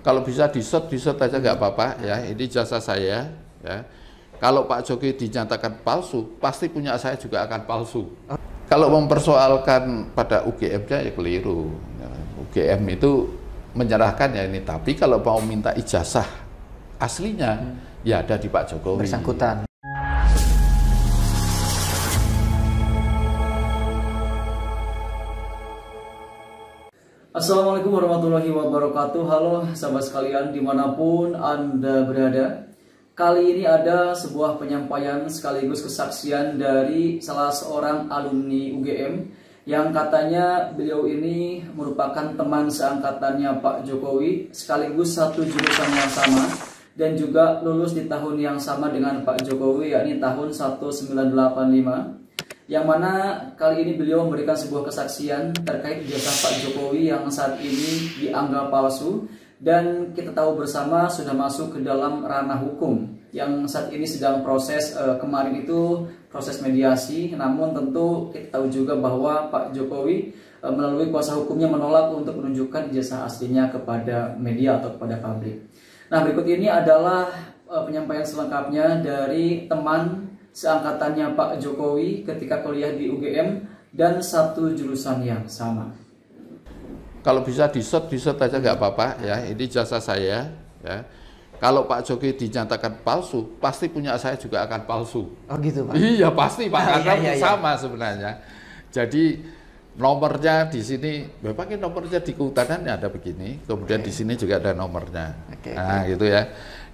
Kalau bisa di-shot aja nggak apa-apa ya. Ini jasa saya ya. Kalau Pak Jokowi dinyatakan palsu, pasti punya saya juga akan palsu. Kalau mempersoalkan pada UGM-nya ya keliru. UGM itu menyerahkan ya ini, tapi kalau mau minta ijazah aslinya ya ada di Pak Jokowi. Bersangkutan. Assalamualaikum warahmatullahi wabarakatuh. Halo sahabat sekalian dimanapun Anda berada. Kali ini ada sebuah penyampaian sekaligus kesaksian dari salah seorang alumni UGM yang katanya beliau ini merupakan teman seangkatannya Pak Jokowi, sekaligus satu jurusan yang sama dan juga lulus di tahun yang sama dengan Pak Jokowi, yakni tahun 1985. Yang mana kali ini beliau memberikan sebuah kesaksian terkait ijazah Pak Jokowi yang saat ini dianggap palsu, dan kita tahu bersama sudah masuk ke dalam ranah hukum yang saat ini sedang proses. Kemarin itu proses mediasi, namun tentu kita tahu juga bahwa Pak Jokowi melalui kuasa hukumnya menolak untuk menunjukkan ijazah aslinya kepada media atau kepada publik. Nah, berikut ini adalah penyampaian selengkapnya dari teman seangkatannya Pak Jokowi ketika kuliah di UGM dan satu jurusan yang sama. Kalau bisa di-shot aja nggak apa-apa ya. Ini jasa saya ya. Kalau Pak Jokowi dinyatakan palsu, pasti punya saya juga akan palsu. Oh gitu Pak? Iya pasti Pak, karena iya. sama sebenarnya. Jadi nomornya di sini, memang nomornya di kehutanannya ada begini, kemudian di sini juga ada nomornya. Nah gitu ya.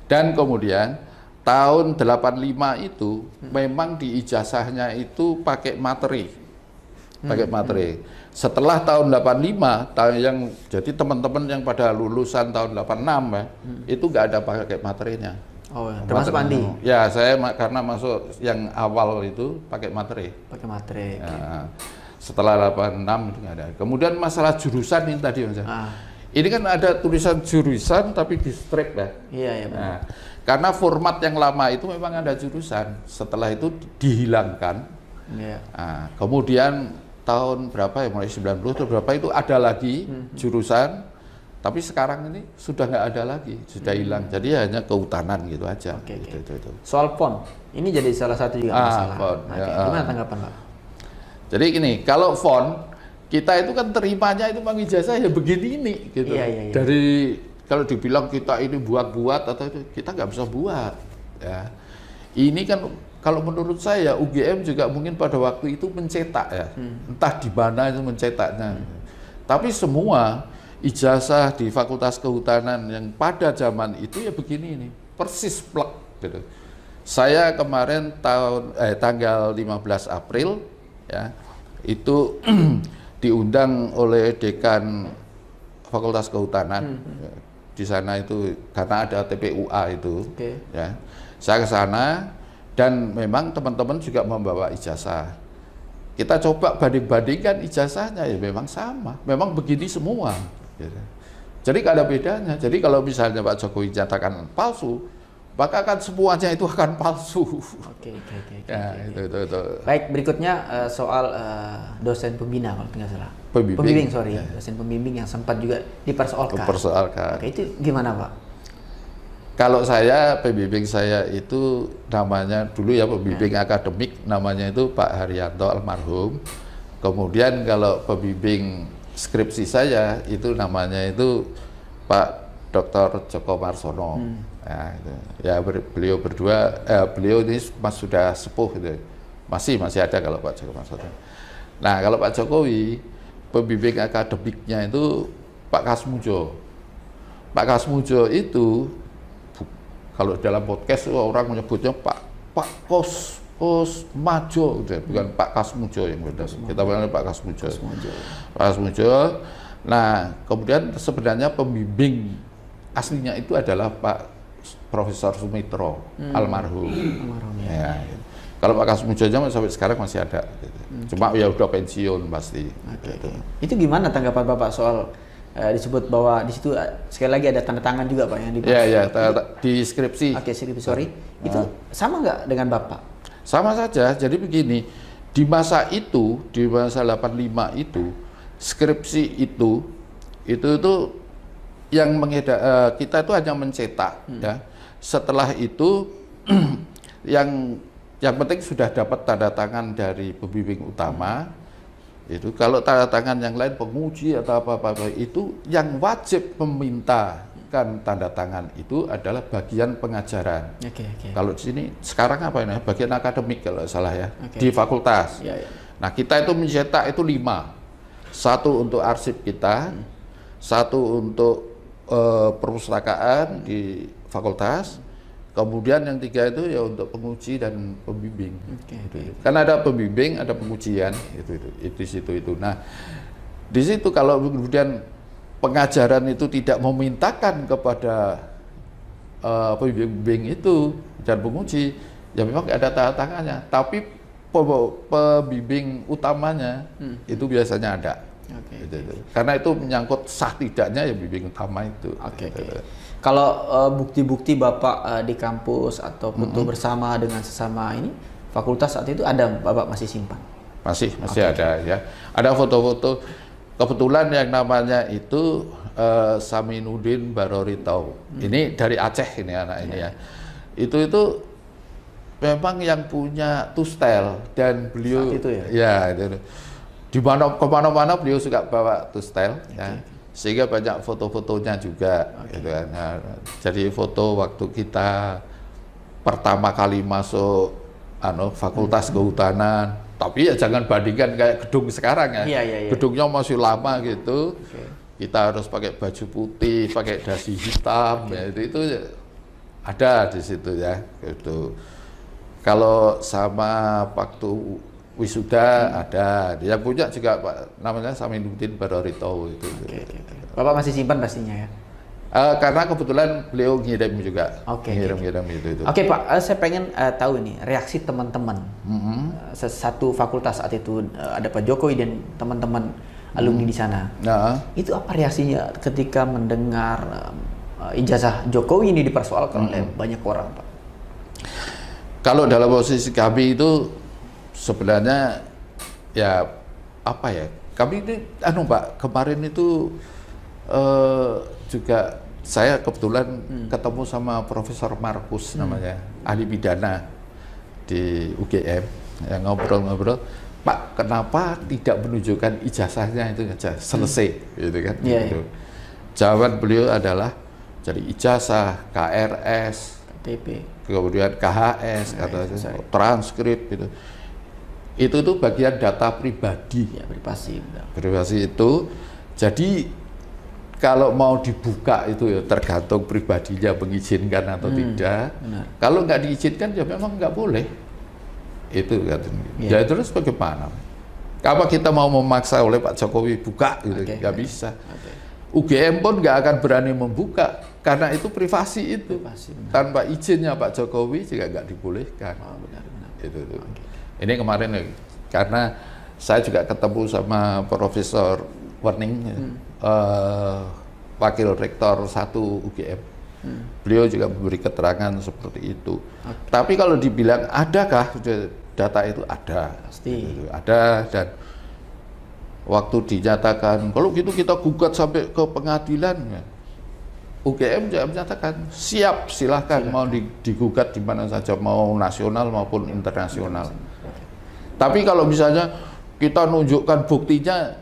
Dan kemudian tahun 85 itu memang di ijazahnya itu pakai materi. Setelah tahun 85, yang jadi teman-teman yang pada lulusan tahun 86 ya, itu nggak ada pakai materinya. Oh, termasuk Andi? Ya, saya karena masuk yang awal itu pakai materi. Pakai materi. Ya, setelah 86 itu nggak ada. Kemudian masalah jurusan ini tadi Mas. Ini kan ada tulisan jurusan tapi di strip ya. Iya benar. Nah, karena format yang lama itu memang ada jurusan, setelah itu dihilangkan. Iya. Nah, kemudian tahun berapa ya, mulai 90 atau berapa itu ada lagi jurusan, tapi sekarang ini sudah nggak ada lagi, sudah hilang. Jadi hanya kehutanan gitu aja. Itu. Soal font, ini jadi salah satu juga masalah. Font, Gimana tanggapan Pak? Jadi gini, kalau font kita itu kan terimanya itu Bang ijazah ya begini ini gitu. Iya. Dari kalau dibilang kita ini buat atau itu, kita nggak bisa buat ya. Ini kan kalau menurut saya UGM juga mungkin pada waktu itu mencetak ya, entah di mana itu mencetaknya. Tapi semua ijazah di Fakultas Kehutanan yang pada zaman itu ya begini ini, persis plek gitu. Saya kemarin tanggal 15 April ya, itu diundang oleh dekan Fakultas Kehutanan. Di sana itu karena ada TPUA itu, ya. Saya ke sana dan memang teman-teman juga membawa ijazah. Kita coba banding-bandingkan ijazahnya ya memang sama, memang begini semua. Gitu. Jadi nggak ada bedanya. Jadi kalau misalnya Pak Jokowi nyatakan palsu, maka kan semuanya itu akan palsu. Oke. Itu. Baik, berikutnya soal dosen pembina kalau tidak salah. Pembimbing, dosen pembimbing yang sempat juga dipersoalkan. Oke, itu gimana Pak? Kalau saya, pembimbing saya itu namanya dulu ya pembimbing akademik, namanya itu Pak Haryanto almarhum. Kemudian kalau pembimbing skripsi saya itu namanya itu Pak Dr. Joko Marsono. Ya, gitu. Ya beliau berdua, beliau ini sudah sepuh gitu. Masih ada kalau Pak Joko Marsono. Nah kalau Pak Jokowi, pembimbing akademiknya itu Pak Kasmujo. Pak Kasmujo itu kalau dalam podcast orang menyebutnya Pak Kosmajo, bukan Pak Kasmujo yang benar. Kita panggil Pak Kasmujo. Pak Kasmujo. Nah kemudian sebenarnya pembimbing aslinya itu adalah Pak Profesor Sumitro almarhum. Ya, gitu. Kalau Pak Kasmujo sampai sekarang masih ada. Gitu. Cuma ya udah pensiun pasti. Gitu. Itu gimana tanggapan Bapak soal disebut bahwa di situ sekali lagi ada tanda tangan juga Pak yang di di skripsi. Oke, skripsi, sorry. Itu sama nggak dengan Bapak? Sama saja. Jadi begini, di masa 85 itu skripsi itu kita itu hanya mencetak, ya. Setelah itu yang penting sudah dapat tanda tangan dari pembimbing utama. Itu kalau tanda tangan yang lain penguji atau apa-apa itu yang wajib memintakan tanda tangan itu adalah bagian pengajaran. Kalau di sini sekarang apa ini? Bagian akademik kalau salah ya, di fakultas. Nah, kita itu mencetak itu 5. 1 untuk arsip kita, 1 untuk perpustakaan di fakultas. Kemudian yang 3 itu ya untuk penguji dan pembimbing. Karena ada pembimbing, ada pengujian, itu di situ itu. Nah, di situ kalau kemudian pengajaran itu tidak memintakan kepada pembimbing itu dan penguji, ya memang ada tanda tangannya. Tapi pembimbing utamanya itu biasanya ada. Karena itu menyangkut sah tidaknya ya pembimbing utama itu. Kalau bukti-bukti Bapak di kampus atau foto bersama dengan sesama ini fakultas saat itu ada, Bapak masih simpan? Masih ada ya. Ada foto-foto, kebetulan yang namanya itu Saminuddin Baroritau. Ini dari Aceh ini anak ini ya. Itu memang yang punya Tustel dan beliau saat itu ya itu. Di kemana-mana beliau suka bawa Tustel ya. Sehingga banyak foto-fotonya juga gitu kan. Nah, jadi foto waktu kita pertama kali masuk fakultas kehutanan, tapi ya jangan bandingkan kayak gedung sekarang ya. Gedungnya masih lama gitu. Kita harus pakai baju putih, pakai dasi hitam ya, itu ada di situ ya gitu. Kalau sama waktu wisuda ada, dia punya juga Pak, namanya Saminuddin Baroritau itu. Bapak masih simpan pastinya ya? Karena kebetulan beliau ngirim juga, ngirim itu. Oke Pak, saya pengen tahu ini reaksi teman-teman satu fakultas saat itu, ada Pak Jokowi dan teman-teman alumni di sana. Itu apa reaksinya ketika mendengar ijazah Jokowi ini dipersoalkan oleh banyak orang, Pak? Kalau dalam posisi kami itu sebenarnya ya apa ya, kami ini Pak, kemarin itu juga saya kebetulan ketemu sama Profesor Markus namanya, ahli pidana di UGM, yang ngobrol-ngobrol, Pak kenapa tidak menunjukkan ijazahnya itu aja selesai gitu kan. Gitu. Jawaban beliau adalah jadi ijazah, KRS, KTP, kemudian KHS, transkrip gitu. Itu tuh bagian data pribadi. Privasi itu. Jadi kalau mau dibuka itu ya tergantung pribadinya mengizinkan atau tidak. Kalau nggak diizinkan ya memang nggak boleh. Itu kan. Ya terus bagaimana? Apa kita mau memaksa oleh Pak Jokowi buka gitu? Nggak bisa. UGM pun nggak akan berani membuka karena itu privasi itu. Tanpa izinnya Pak Jokowi juga nggak dibolehkan. Itu. Ini kemarin karena saya juga ketemu sama Profesor Werning, Wakil Rektor 1 UGM. Beliau juga memberi keterangan seperti itu. Tapi kalau dibilang adakah data itu ada, pasti ada, dan waktu dinyatakan kalau gitu kita gugat sampai ke pengadilan, UGM juga menyatakan siap, silahkan mau digugat di mana saja, mau nasional maupun internasional. Tapi kalau misalnya kita nunjukkan buktinya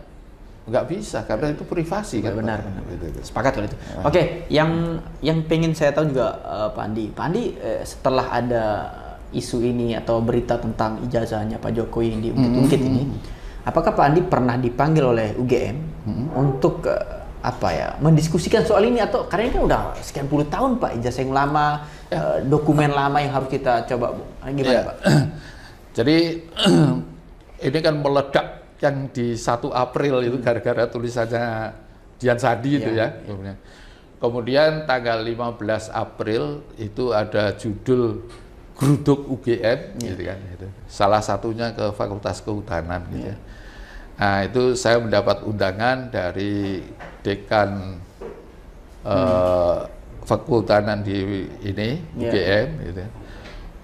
nggak bisa karena itu privasi kan. Benar. Sepakat kalau itu. Oke, yang pengen saya tahu juga Pak Andi, setelah ada isu ini atau berita tentang ijazahnya Pak Jokowi yang diungkit-ungkit ini, apakah Pak Andi pernah dipanggil oleh UGM untuk mendiskusikan soal ini, atau karena ini kan udah sekian puluh tahun Pak, ijazah yang lama, dokumen lama yang harus kita coba gimana Pak? Jadi ini kan meledak yang di 1 April itu gara-gara tulisannya Dian Sadi itu ya. Kemudian tanggal 15 April itu ada judul Geruduk UGM gitu kan. Gitu. Salah satunya ke Fakultas Kehutanan gitu ya. Nah, itu saya mendapat undangan dari dekan Fakultanan di ini UGM gitu ya,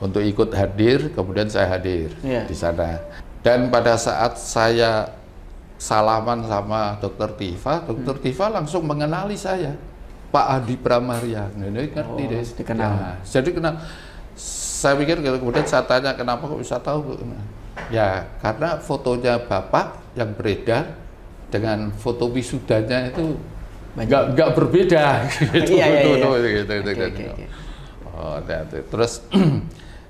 untuk ikut hadir, kemudian saya hadir di sana. Dan pada saat saya salaman sama Dr. Tifa langsung mengenali saya. Pak Adi Pramaria, ini ngerti deh. Dikenal. Ya, jadi kenal. Saya pikir kemudian saya tanya kenapa kok bisa tahu? Ya karena fotonya Bapak yang beredar dengan foto wisudanya itu nggak berbeda. Gitu, gitu. Oh, terus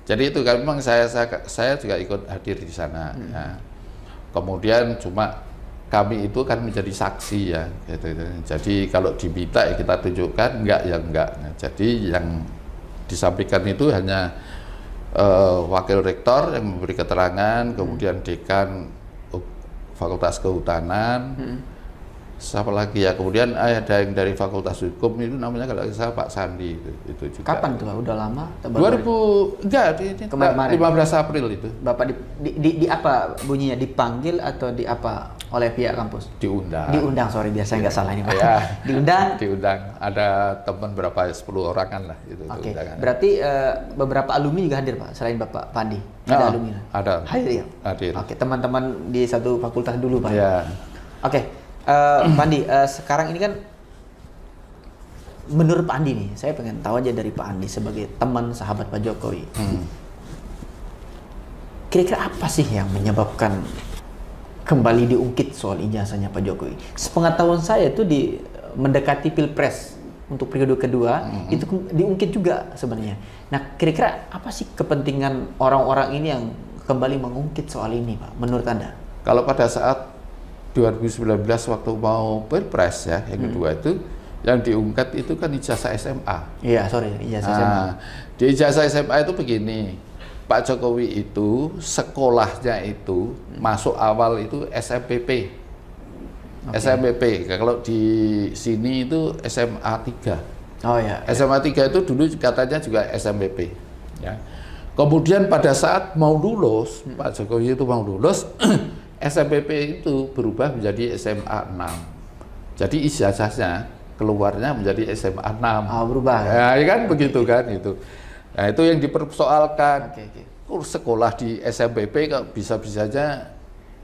jadi itu kan memang saya juga ikut hadir di sana. Ya. Kemudian cuma kami itu kan menjadi saksi ya, gitu. Jadi kalau diminta ya kita tunjukkan, enggak ya enggak. Nah, jadi yang disampaikan itu hanya wakil rektor yang memberi keterangan, kemudian dekan Fakultas Kehutanan, siapa lagi ya, kemudian ada yang dari Fakultas Hukum itu namanya kalau saya Pak Sandi itu juga. Kapan tuh? Udah lama? 2000 enggak ini kemarin 15 April itu. Bapak di apa bunyinya, dipanggil atau di apa oleh pihak kampus? Diundang, sorry biasanya nggak salah ini Pak. Ya. Diundang ada teman berapa 10 orangan lah itu. Oke. Berarti beberapa alumni juga hadir Pak selain Bapak Pandi. Ada alumni? Ada. Hadir ya? Hadir. Oke, teman-teman di satu fakultas dulu Pak. Ya. Oke. Pandi, sekarang ini kan menurut Pak Andi nih, saya pengen tahu aja dari Pak Andi sebagai teman sahabat Pak Jokowi. Kira-kira apa sih yang menyebabkan kembali diungkit soal ijazahnya Pak Jokowi? Sepengetahuan saya itu di mendekati Pilpres untuk periode kedua itu diungkit juga sebenarnya. Nah, kira-kira apa sih kepentingan orang-orang ini yang kembali mengungkit soal ini, Pak? Menurut Anda? Kalau pada saat 2019 waktu mau Pilpres ya, yang kedua itu yang diungkap itu kan ijazah SMA. Iya, sorry, ijazah SMA. Di ijazah SMA itu begini, Pak Jokowi itu sekolahnya itu masuk awal itu SMPP. SMPP, kalau di sini itu SMA 3. Oh ya. SMA 3 itu dulu katanya juga SMPP. Ya. Kemudian pada saat mau lulus, Pak Jokowi itu mau lulus, SMPP itu berubah menjadi SMA 6. Jadi ijazahnya keluarnya menjadi SMA 6. Oh, berubah. Ya kan begitu kan itu. Nah, itu yang dipersoalkan. Sekolah di SMPP kok bisa-bisanya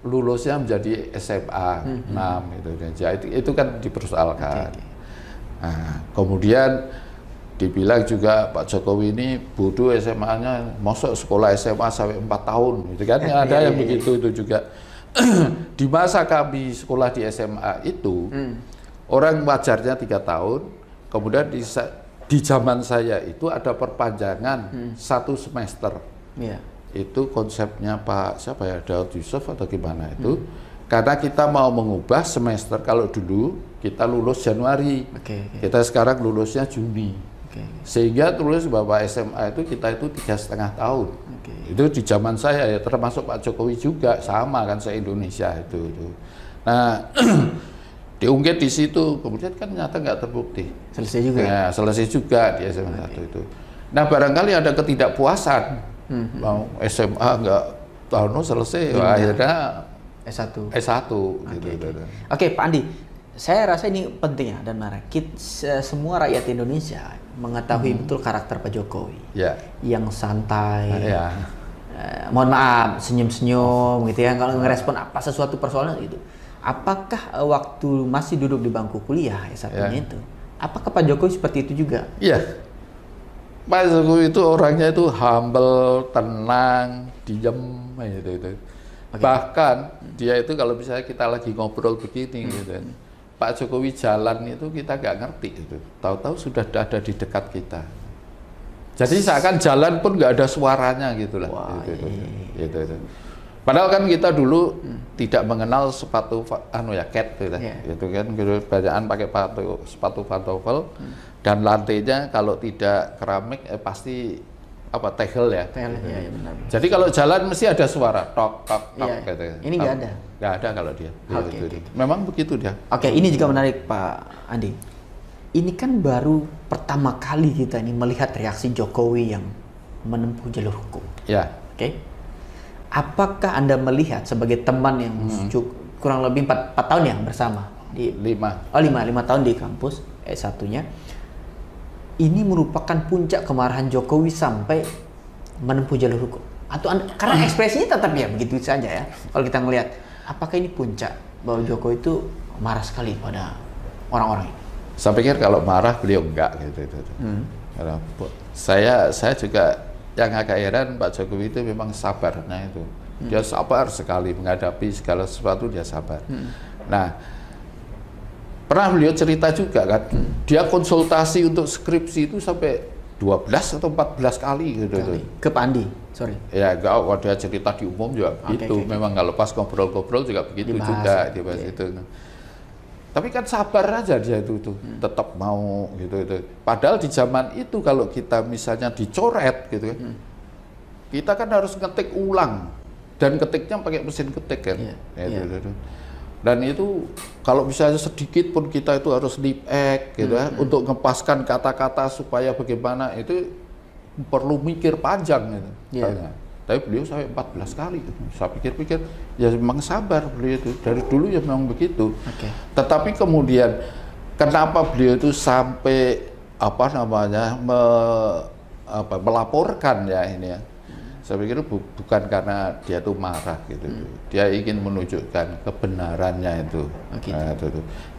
lulusnya menjadi SMA 6 gitu. Jadi itu kan dipersoalkan. Nah, kemudian dibilang juga Pak Jokowi ini bodoh SMA-nya, masuk sekolah SMA sampai 4 tahun gitu kan. Ada yang begitu itu juga. Di masa kami sekolah di SMA itu orang wajarnya 3 tahun, kemudian di zaman saya itu ada perpanjangan 1 semester. Itu konsepnya Pak siapa ya, Daud Yusuf atau gimana itu, karena kita mau mengubah semester. Kalau dulu kita lulus Januari, kita sekarang lulusnya Juni, sehingga tulis bahwa SMA itu kita itu 3,5 tahun. Itu di zaman saya ya, termasuk Pak Jokowi juga sama kan, se-Indonesia itu. Nah, diungkit di situ, kemudian kan nyata nggak terbukti. Selesai juga. Ya, selesai juga di SMA 1 itu. Nah, barangkali ada ketidakpuasan, mau SMA nggak tahun selesai, akhirnya S1 gitu. Oke, Pak Andi, saya rasa ini penting ya dan menarik. Semua rakyat Indonesia mengetahui betul karakter Pak Jokowi, yang santai, mohon maaf, senyum-senyum gitu ya, kalau ngerespon apa sesuatu persoalan gitu. Apakah waktu masih duduk di bangku kuliah S1-nya itu, apakah Pak Jokowi seperti itu juga? Iya, Pak Jokowi itu orangnya itu humble, tenang, diam gitu. Bahkan dia itu kalau misalnya kita lagi ngobrol begini gitu, Pak Jokowi jalan itu kita nggak ngerti itu, tahu-tahu sudah ada di dekat kita. Jadi seakan jalan pun nggak ada suaranya gitulah. Gitu. Padahal kan kita dulu tidak mengenal sepatu cat gitu, gitu kan, kebanyakan pakai sepatu pantofel, dan lantainya kalau tidak keramik pasti tegel ya. Benar. Jadi kalau jalan mesti ada suara tok gitu. Ini nggak ada. Nggak ada kalau dia. Memang begitu dia. Oke, ini juga menarik Pak Andi. Ini kan baru pertama kali kita ini melihat reaksi Jokowi yang menempuh jalur hukum. Ya. Oke. Apakah Anda melihat sebagai teman yang kurang lebih 4 tahun ya bersama di 5 tahun di kampus S1-nya, ini merupakan puncak kemarahan Jokowi sampai menempuh jalur hukum? Atau karena ekspresinya tetap ya begitu saja ya. Kalau kita ngelihat, apakah ini puncak bahwa Jokowi itu marah sekali pada orang-orang ini? Saya pikir kalau marah beliau enggak gitu. Karena saya juga yang agak heran Pak Jokowi itu memang sabarnya itu. Dia sabar sekali menghadapi segala sesuatu, dia sabar. Nah, pernah beliau cerita juga kan, dia konsultasi untuk skripsi itu sampai 12 atau 14 kali gitu. Ke Pak Andi, sorry. Ya, enggak, kalau dia cerita di umum juga begitu. Memang kalau pas ngobrol-ngobrol juga begitu juga dibahas itu. Tapi kan sabar aja dia itu tetap mau gitu. Padahal di zaman itu kalau kita misalnya dicoret gitu kan, kita kan harus ngetik ulang dan ketiknya pakai mesin ketik kan. Dan itu kalau misalnya sedikit pun kita itu harus lip gitu kan, untuk ngepaskan kata-kata supaya bagaimana itu perlu mikir panjang gitu. Tapi beliau sampai 14 kali. Saya pikir-pikir, ya memang sabar beliau itu. Dari dulu ya memang begitu. Tetapi kemudian, kenapa beliau itu sampai melaporkan ya ini ya. Saya pikir bukan karena dia tuh marah gitu. Dia ingin menunjukkan kebenarannya itu.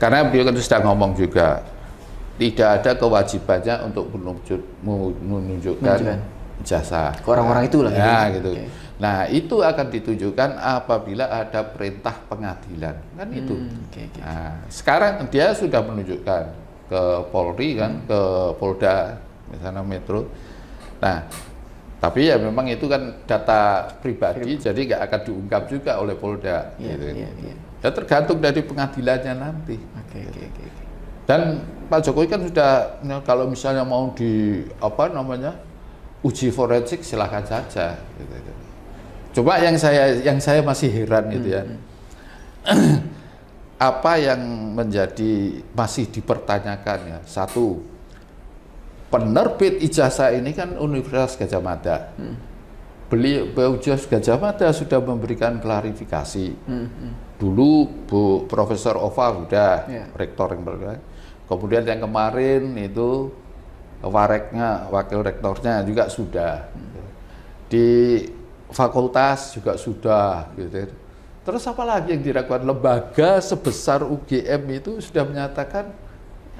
Karena beliau kan sudah ngomong juga, tidak ada kewajibannya untuk menunjukkan jasa ke orang-orang itu lah gitu. Nah, itu akan ditunjukkan apabila ada perintah pengadilan kan itu. Nah, sekarang dia sudah menunjukkan ke Polri kan, ke Polda misalnya Metro. Nah, tapi ya memang itu kan data pribadi, jadi nggak akan diungkap juga oleh Polda. Ya tergantung dari pengadilannya nanti. Dan Pak Jokowi kan sudah, kalau misalnya mau di uji forensik silakan saja. Coba yang saya masih heran itu ya, apa yang menjadi masih dipertanyakan ya. Satu, penerbit ijazah ini kan Universitas Gadjah Mada. Universitas Gadjah Mada sudah memberikan klarifikasi. Dulu Bu Profesor Ova udah rektor yang berkata. Kemudian yang kemarin itu wareknya, wakil rektornya juga sudah. Di fakultas juga sudah gitu. Terus apa lagi yang dilakukan? Lembaga sebesar UGM itu sudah menyatakan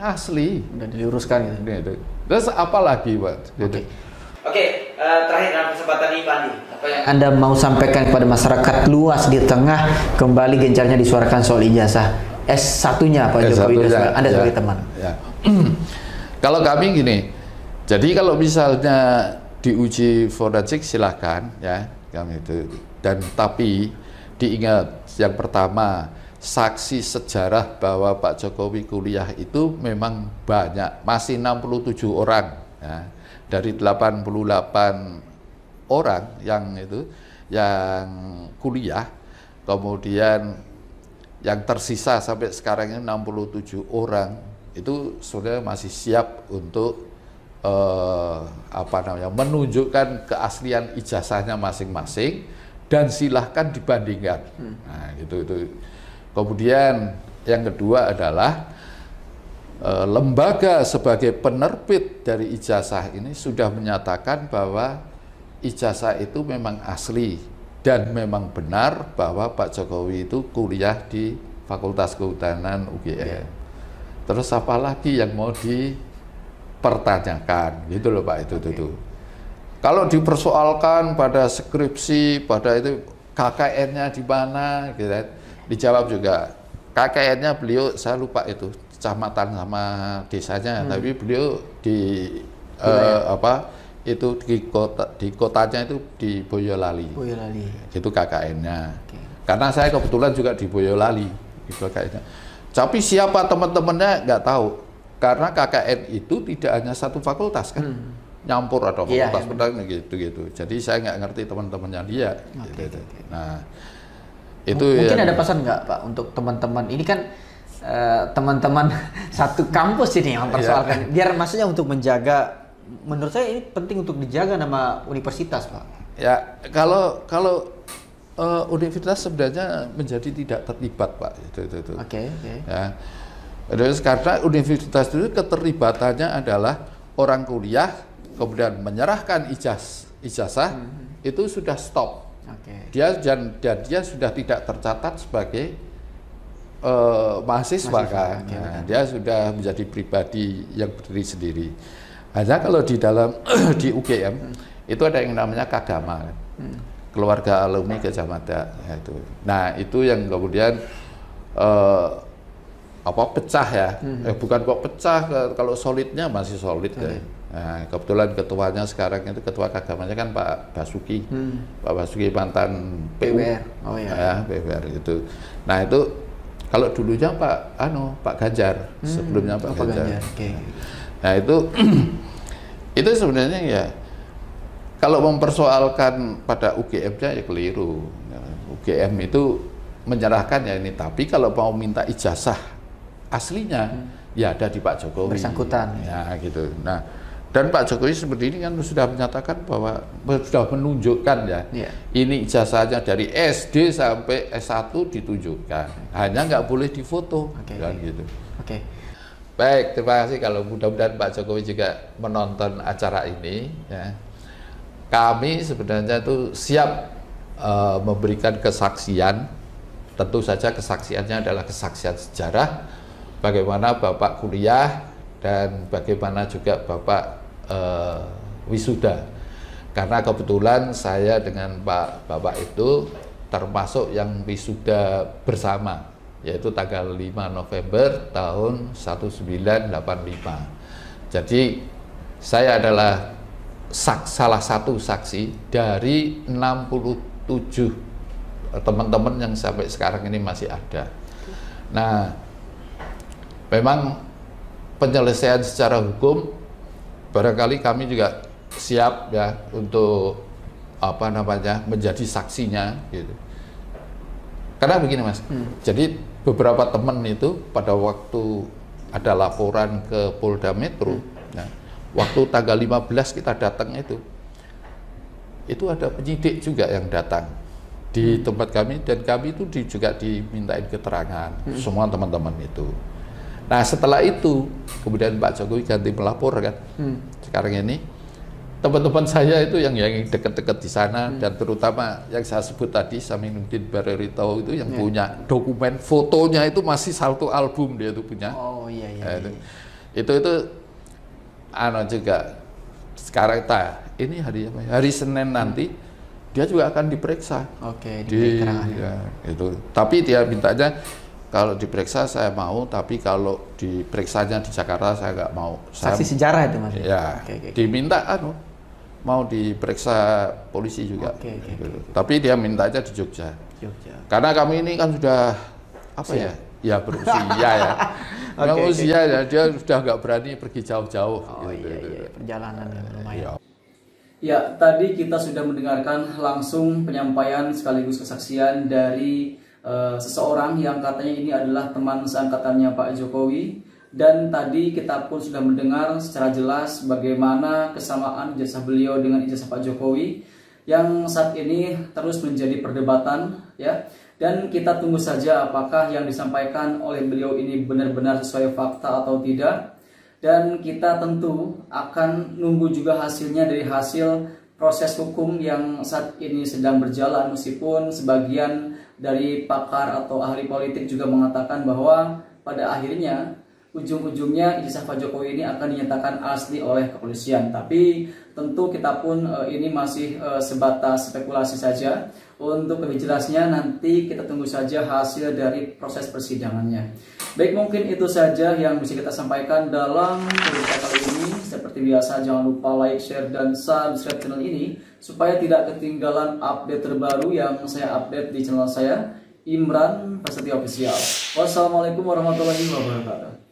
asli. Sudah diluruskan gitu. Terus apa lagi, Pak? Terakhir dalam kesempatan ini Pak Andi, apa yang Anda mau sampaikan kepada masyarakat luas di tengah kembali gencarnya disuarakan soal ijazah S1-nya Pak Jokowi dan Anda sebagai teman? Kalau kami gini, jadi kalau misalnya diuji forensik silakan ya, kami itu. Dan tapi diingat yang pertama, saksi sejarah bahwa Pak Jokowi kuliah itu memang banyak, masih 67 orang ya. Dari 88 orang yang kuliah, kemudian yang tersisa sampai sekarang ini 67 orang itu sudah masih siap untuk menunjukkan keaslian ijazahnya masing-masing dan silahkan dibandingkan. Nah, itu. Kemudian yang kedua adalah lembaga sebagai penerbit dari ijazah ini sudah menyatakan bahwa ijazah itu memang asli dan memang benar bahwa Pak Jokowi itu kuliah di Fakultas Kehutanan UGM. Terus apa lagi yang mau dipertanyakan gitu loh Pak itu. Kalau dipersoalkan pada skripsi, pada itu KKN-nya di mana gitu, dijawab juga KKN-nya beliau, saya lupa itu kecamatan sama desanya, tapi beliau di di kotanya itu di Boyolali. Itu KKN-nya. Karena saya kebetulan juga di Boyolali di KKN-nya. Tapi siapa teman-temannya nggak tahu. Karena KKN itu tidak hanya satu fakultas kan. Nyampur ada fakultas gitu. Jadi saya nggak ngerti teman-temannya dia. Nah, itu mungkin ada pesan nggak Pak untuk teman-teman ini kan teman-teman satu kampus ini yang mempersoalkan, biar maksudnya untuk menjaga, menurut saya ini penting untuk dijaga nama universitas Pak. Ya kalau universitas sebenarnya menjadi tidak terlibat Pak itu. Ya. Karena universitas itu keterlibatannya adalah orang kuliah kemudian menyerahkan ijazah itu sudah stop. Dia sudah tidak tercatat sebagai mahasiswa kan. Nah, dia sudah menjadi pribadi yang berdiri sendiri. Hanya kalau di dalam di UGM itu ada yang namanya Kagama, kan? Keluarga Alumni Gajah Mada. Itu. Nah itu yang kemudian pecah ya, bukan kok pecah, kalau solidnya masih solid ya. Nah, kebetulan ketuanya sekarang itu ketua Kagamanya kan Pak Basuki, Pak Basuki mantan PWR, PWR itu. Nah itu kalau dulunya Pak Ganjar, sebelumnya Pak Ganjar. Okay. Nah itu sebenarnya ya kalau mempersoalkan pada UGM-nya ya keliru. UGM itu menyerahkan ya ini, tapi kalau mau minta ijazah aslinya ya ada di Pak Jokowi. Bersangkutan. Ya gitu. Nah, dan Pak Jokowi seperti ini kan sudah menyatakan bahwa sudah menunjukkan ya, ini ijazahnya dari SD sampai S1 ditunjukkan. Hanya nggak boleh difoto, kan gitu. Oke. Baik, terima kasih. Kalau mudah-mudahan Pak Jokowi juga menonton acara ini. Ya. Kami sebenarnya itu siap memberikan kesaksian. Tentu saja kesaksiannya adalah kesaksian sejarah. Bagaimana Bapak kuliah dan bagaimana juga Bapak wisuda. Karena kebetulan saya dengan Bapak itu termasuk yang wisuda bersama, yaitu tanggal 5 November tahun 1985. Jadi saya adalah salah satu saksi dari 67 teman-teman yang sampai sekarang ini masih ada. Nah, memang penyelesaian secara hukum barangkali kami juga siap ya untuk menjadi saksinya gitu. Karena begini Mas, jadi beberapa teman itu pada waktu ada laporan ke Polda Metro, waktu tanggal 15 kita datang itu ada penyidik juga yang datang di tempat kami, dan kami itu juga dimintain keterangan semua teman-teman itu. Nah setelah itu kemudian Pak Jokowi ganti melapor kan. Sekarang ini teman-teman saya itu yang dekat-dekat di sana, dan terutama yang saya sebut tadi Saminuddin Barerito itu yang punya dokumen fotonya itu masih satu album dia itu punya. Oh iya. Itu juga sekarang ini hari Senin nanti dia juga akan diperiksa. Oke, itu. Tapi dia mintanya kalau diperiksa saya mau, tapi kalau diperiksanya di Jakarta saya nggak mau. Saksi sejarah itu Mas. Ya. Diminta mau diperiksa polisi juga. Tapi dia mintanya di Jogja. Karena kami ini kan sudah ya berusia ya. Usia ya, dia sudah nggak berani pergi jauh-jauh. Perjalanan yang lumayan. Ya, tadi kita sudah mendengarkan langsung penyampaian sekaligus kesaksian dari seseorang yang katanya ini adalah teman seangkatannya Pak Jokowi. Dan tadi kita pun sudah mendengar secara jelas bagaimana kesamaan ijazah beliau dengan ijazah Pak Jokowi yang saat ini terus menjadi perdebatan ya. Dan kita tunggu saja apakah yang disampaikan oleh beliau ini benar-benar sesuai fakta atau tidak. Dan kita tentu akan nunggu juga hasilnya dari hasil proses hukum yang saat ini sedang berjalan, meskipun sebagian dari pakar atau ahli politik juga mengatakan bahwa pada akhirnya ujung-ujungnya ijazah Pak Jokowi ini akan dinyatakan asli oleh kepolisian. Tapi tentu kita pun ini masih sebatas spekulasi saja. Untuk lebih jelasnya nanti kita tunggu saja hasil dari proses persidangannya. Baik, mungkin itu saja yang bisa kita sampaikan dalam berita kali ini. Seperti biasa jangan lupa like, share, dan subscribe channel ini supaya tidak ketinggalan update terbaru yang saya update di channel saya, Imran Prasetyo Official. Wassalamualaikum warahmatullahi wabarakatuh.